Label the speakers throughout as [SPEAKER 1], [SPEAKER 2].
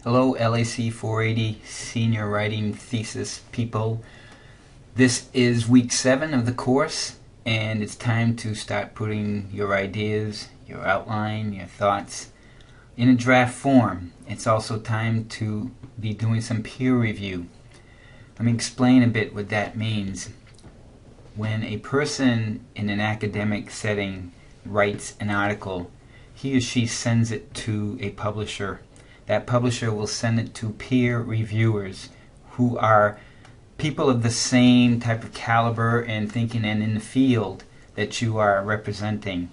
[SPEAKER 1] Hello, LAC 480 senior writing thesis people. This is week 7 of the course, and it's time to start putting your ideas, your outline, your thoughts in a draft form. It's also time to be doing some peer review. Let me explain a bit what that means. When a person in an academic setting writes an article, he or she sends it to a publisher. That publisher will send it to peer reviewers who are people of the same type of caliber and thinking and in the field that you are representing.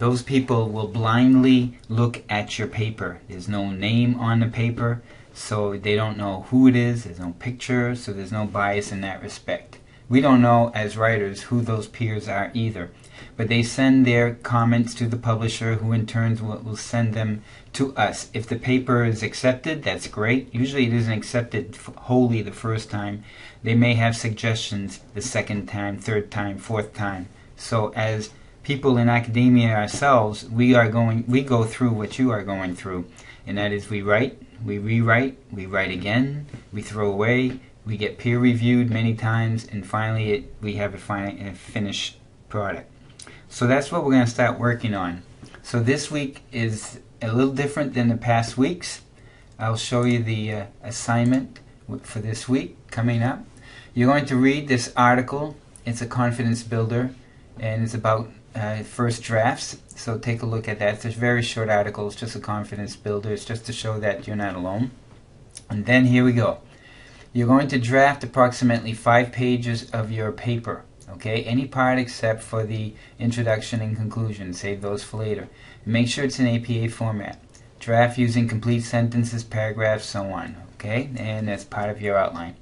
[SPEAKER 1] Those people will blindly look at your paper. There's no name on the paper, so they don't know who it is. There's no picture, so there's no bias in that respect. We don't know as writers who those peers are either, but they send their comments to the publisher, who in turn will send them to us. If the paper is accepted, that's great. Usually it isn't accepted wholly the first time. They may have suggestions the second time, third time, fourth time. So as people in academia ourselves, we go through what you are going through, and that is we write, we rewrite, we write again, we throw away, we get peer reviewed many times, and finally we have a finished product. So that's what we're going to start working on. So this week is a little different than the past weeks. I'll show you the assignment for this week coming up. You're going to read this article. It's a confidence builder, and it's about first drafts. So take a look at that. It's a very short article. It's just a confidence builder. It's just to show that you're not alone. And then here we go. You're going to draft approximately 5 pages of your paper. Okay, any part except for the introduction and conclusion. Save those for later. Make sure it's in APA format. Draft using complete sentences, paragraphs, so on. Okay, and that's part of your outline.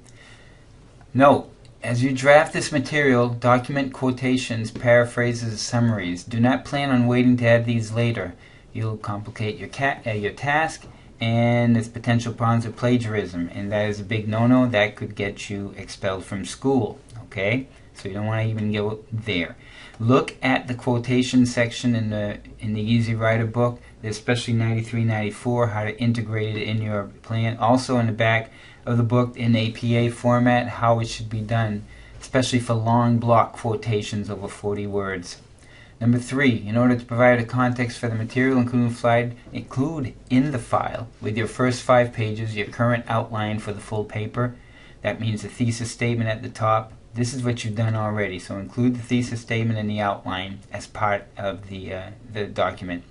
[SPEAKER 1] Note, as you draft this material, document quotations, paraphrases, summaries. Do not plan on waiting to add these later. You'll complicate your task, and there's potential problems with plagiarism, and that is a big no-no. That could get you expelled from school. Okay, so you don't want to even go there. Look at the quotation section in the Easy Writer book, especially 93, 94, how to integrate it in your plan. Also in the back of the book in APA format, how it should be done, especially for long block quotations over 40 words. Number 3, in order to provide a context for the material, include in the file with your first 5 pages your current outline for the full paper. That means the thesis statement at the top. This is what you've done already, so include the thesis statement in the outline as part of the document.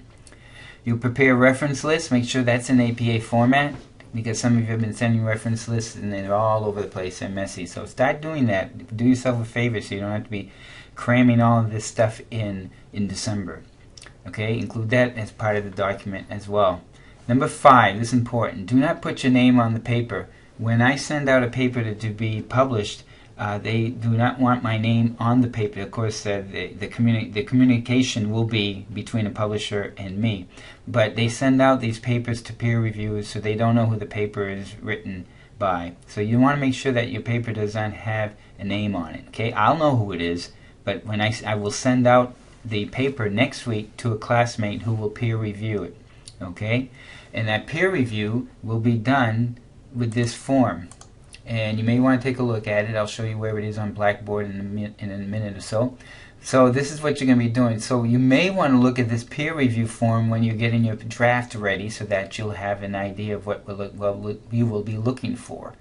[SPEAKER 1] You'll prepare a reference list. Make sure that's in APA format, because some of you have been sending reference lists and they're all over the place and messy. So start doing that. Do yourself a favor so you don't have to be cramming all of this stuff in December. Okay, include that as part of the document as well. Number 5, this is important. Do not put your name on the paper. When I send out a paper to be published, they do not want my name on the paper. Of course, the communication will be between the publisher and me. But they send out these papers to peer reviewers, so they don't know who the paper is written by. So you want to make sure that your paper does not have a name on it. Okay, I'll know who it is, but when I will send out the paper next week to a classmate who will peer review it. Okay, and that peer review will be done with this form. And you may want to take a look at it. I'll show you where it is on Blackboard in a minute or so. So this is what you're going to be doing. So you may want to look at this peer review form when you're getting your draft ready, so that you'll have an idea of what you will be looking for.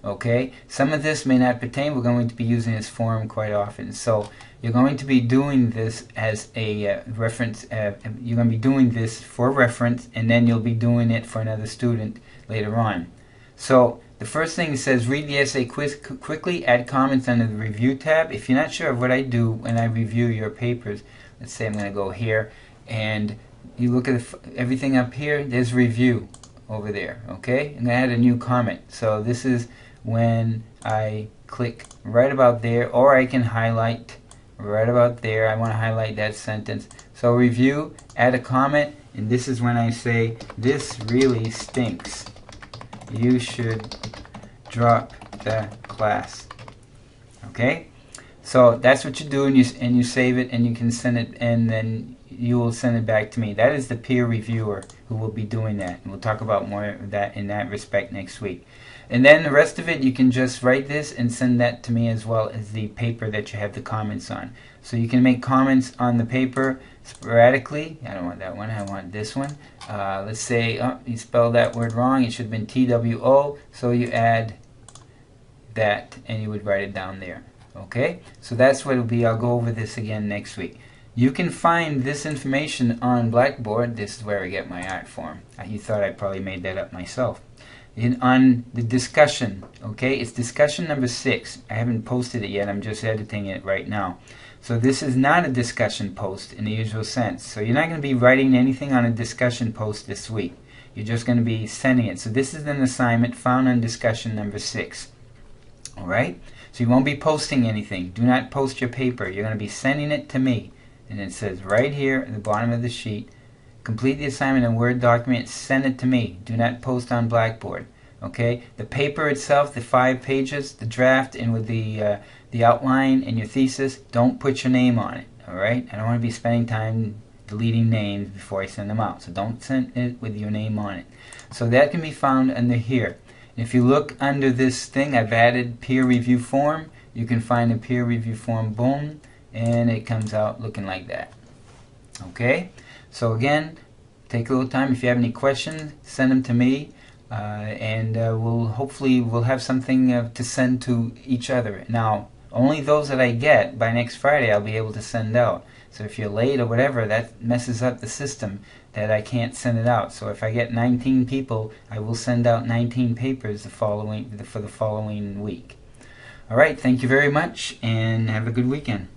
[SPEAKER 1] Okay? Some of this may not pertain. We're going to be using this form quite often. So you're going to be doing this as a reference. You're going to be doing this for reference, and then you'll be doing it for another student later on. So the first thing it says, read the essay quickly, add comments under the review tab. If you're not sure of what I do when I review your papers, let's say I'm going to go here, and you look at everything up here, there's review over there. Okay, I'm going to add a new comment. So this is when I click right about there, or I can highlight right about there. I want to highlight that sentence. So review, add a comment, and this is when I say, this really stinks. You should drop the class. Okay? So that's what you do, and you save it, and you can send it, and then you will send it back to me. That is the peer reviewer who will be doing that, and we'll talk about more of that in that respect next week. And then the rest of it, you can just write this and send that to me, as well as the paper that you have the comments on. So you can make comments on the paper sporadically. I don't want that one, I want this one. Let's say, oh, you spelled that word wrong, it should have been TWO, so you add that and you would write it down there. Okay, so that's what it'll be. I'll go over this again next week. You can find this information on Blackboard. This is where I get my art form. You thought I probably made that up myself. On the discussion, okay, it's discussion number 6. I haven't posted it yet, I'm just editing it right now. So this is not a discussion post in the usual sense. So you're not going to be writing anything on a discussion post this week. You're just going to be sending it. So this is an assignment found on discussion number 6. Alright? So you won't be posting anything. Do not post your paper. You're going to be sending it to me. And it says right here at the bottom of the sheet, complete the assignment in Word document, send it to me. Do not post on Blackboard. Okay? The paper itself, the 5 pages, the draft, and with the outline and your thesis, don't put your name on it. Alright? I don't want to be spending time deleting names before I send them out. So don't send it with your name on it. So that can be found under here. If you look under this thing, I've added peer review form. You can find a peer review form, boom, and it comes out looking like that. Okay? So again, take a little time. If you have any questions, send them to me, and hopefully we'll have something to send to each other. Now, only those that I get by next Friday I'll be able to send out. So if you're late or whatever, that messes up the system that I can't send it out. So if I get 19 people, I will send out 19 papers for the following week. Alright, thank you very much, and have a good weekend.